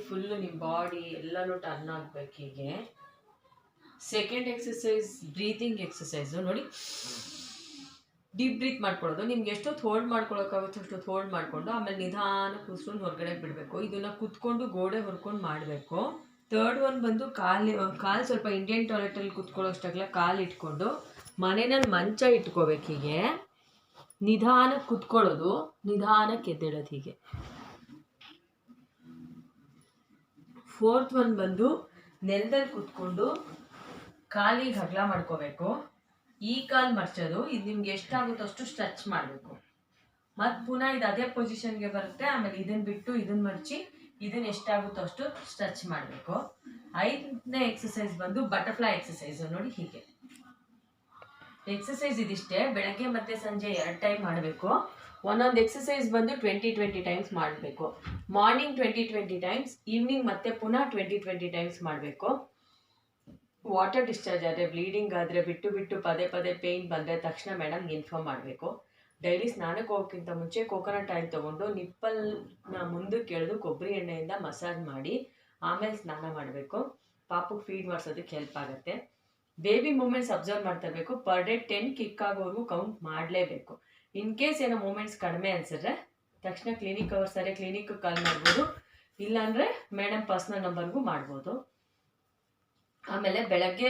Full ನಿಮ್ಮ body ಎಲ್ಲನೂ turn ಆಗಬೇಕು. ಹೀಗೆ ಸೆಕೆಂಡ್ ಎಕ್ಸಸೈಸ್ ಬ್ರೀತಿಂಗ್ ಎಕ್ಸಸೈಸು ನೋಡಿ. ಡೀಪ್ ಬ್ರೀತ್ ಮಾಡ್ಕೊಳ್ಳೋದು. ನಿಮ್ಗೆ ಎಷ್ಟೊತ್ತು ಹೋಲ್ಡ್ ಮಾಡ್ಕೊಳ್ಳೋಕ್ಕಾಗುತ್ತೋ ಅಷ್ಟೊತ್ತು ಹೋಲ್ಡ್ ಮಾಡಿಕೊಂಡು ಆಮೇಲೆ ನಿಧಾನಕ್ಕೆ ಉಸಿರನ್ನು ಹೊರಗಡೆ ಬಿಡಬೇಕು. ಇದನ್ನು ಕುತ್ಕೊಂಡು ಗೋಡೆ ಹೊರ್ಕೊಂಡು ಮಾಡಬೇಕು. ಥರ್ಡ್ ಒನ್ ಬಂದು ಕಾಲು ಸ್ವಲ್ಪ ಇಂಡಿಯನ್ ಟಾಯ್ಲೆಟಲ್ಲಿ ಕುತ್ಕೊಳ್ಳೋಷ್ಟಾಗಲ ಕಾಲು ಇಟ್ಕೊಂಡು ಮನೆಯಲ್ಲಿ ಮಂಚ ಇಟ್ಕೋಬೇಕು. ಹೀಗೆ ನಿಧಾನಕ್ಕೆ ಕುತ್ಕೊಳ್ಳೋದು, ನಿಧಾನಕ್ಕೆ ಎದ್ದೇಳೋದು. ಹೀಗೆ ಫೋರ್ತ್ ಒನ್ ಬಂದು ನೆಲದಲ್ಲಿ ಕುತ್ಕೊಂಡು ಕಾಲಿಗೆ ಅಗಲ ಮಾಡ್ಕೋಬೇಕು. ಈ ಕಾಲು ಮರ್ಚೋದು. ಇದು ನಿಮ್ಗೆ ಎಷ್ಟಾಗುತ್ತೋ ಅಷ್ಟು ಸ್ಟ್ರೆಚ್ ಮಾಡಬೇಕು. ಮತ್ತು ಪುನಃ ಇದು ಅದೇ ಪೊಸಿಷನ್ಗೆ ಬರುತ್ತೆ. ಆಮೇಲೆ ಇದನ್ನು ಬಿಟ್ಟು ಇದನ್ನು ಮರ್ಚಿ ಇದನ್ನು ಎಷ್ಟಾಗುತ್ತೋ ಅಷ್ಟು ಸ್ಟ್ರೆಚ್ ಮಾಡಬೇಕು. 5ನೇ ಎಕ್ಸಸೈಸ್ ಬಂದು ಬಟರ್ಫ್ಲೈ ಎಕ್ಸಸೈಸು ನೋಡಿ. ಹೀಗೆ ಎಕ್ಸಸೈಸ್ ಇದಿಷ್ಟೇ. ಬೆಳಗ್ಗೆ ಮತ್ತು ಸಂಜೆ 2 ಟೈಮ್ ಮಾಡಬೇಕು. ಒಂದೊಂದು ಎಕ್ಸಸೈಸ್ ಬಂದು 20 ಟೈಮ್ಸ್ ಮಾಡಬೇಕು. ಮಾರ್ನಿಂಗ್ 20 ಟೈಮ್ಸ್, ಈವ್ನಿಂಗ್ ಮತ್ತೆ ಪುನಃ 20 ಟೈಮ್ಸ್ ಮಾಡಬೇಕು. ವಾಟರ್ ಡಿಸ್ಚಾರ್ಜ್ ಆದರೆ, ಬ್ಲೀಡಿಂಗ್ ಆದರೆ, ಬಿಟ್ಟು ಪದೇ ಪೇಯ್ನ್ ಬಂದರೆ ತಕ್ಷಣ ಮೇಡಮ್ಗೆ ಇನ್ಫಾರ್ಮ್ ಮಾಡಬೇಕು. ಡೈಲಿ ಸ್ನಾನಕ್ಕೆ ಹೋಗೋಕ್ಕಿಂತ ಮುಂಚೆ ಕೋಕೋನಟ್ ಆಯಿಲ್ ತೊಗೊಂಡು ನಿಪ್ಪಲ್ನ ಮುಂದಕ್ಕೆ ಎಳೆದು ಕೊಬ್ಬರಿ ಎಣ್ಣೆಯಿಂದ ಮಸಾಜ್ ಮಾಡಿ ಆಮೇಲೆ ಸ್ನಾನ ಮಾಡಬೇಕು. ಪಾಪುಗೆ ಫೀಡ್ ಮಾಡಿಸೋದಕ್ಕೆ ಹೆಲ್ಪ್ ಆಗುತ್ತೆ. ಬೇಬಿ ಮೂಮೆಂಟ್ಸ್ ಅಬ್ಸರ್ವ್ ಮಾಡ್ತಾ ಇರಬೇಕು. ಪರ್ ಡೇ 10 ಕಿಕ್ ಆಗೋವರೆಗೂ ಕೌಂಟ್ ಮಾಡಲೇಬೇಕು. ಇನ್ ಕೇಸ್ ಏನೋ ಮೂಮೆಂಟ್ಸ್ ಕಡಿಮೆ ಅನಿಸಿದ್ರೆ ತಕ್ಷಣ ಕ್ಲಿನಿಕ್ ಅವ್ರು ಸರಿ ಕ್ಲಿನಿಕ್ಗೆ ಕಾಲ್ ಮಾಡ್ಬೋದು. ಇಲ್ಲಾಂದರೆ ಮೇಡಮ್ ಪರ್ಸ್ನಲ್ ನಂಬರ್ಗೂ ಮಾಡ್ಬೋದು. ಆಮೇಲೆ ಬೆಳಗ್ಗೆ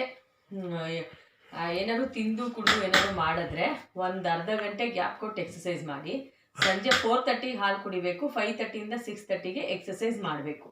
ಏನಾದ್ರು ತಿಂದು ಕುಡಿದು ಏನಾದ್ರು ಮಾಡಿದ್ರೆ ಒಂದು ಅರ್ಧ ಗಂಟೆ ಗ್ಯಾಪ್ ಕೊಟ್ಟು ಎಕ್ಸಸೈಸ್ ಮಾಡಿ. ಸಂಜೆ 4:30 ಹಾಲು ಕುಡಿಬೇಕು. 5:30 ಇಂದ 6:30ಗೆ ಎಕ್ಸಸೈಸ್ ಮಾಡಬೇಕು.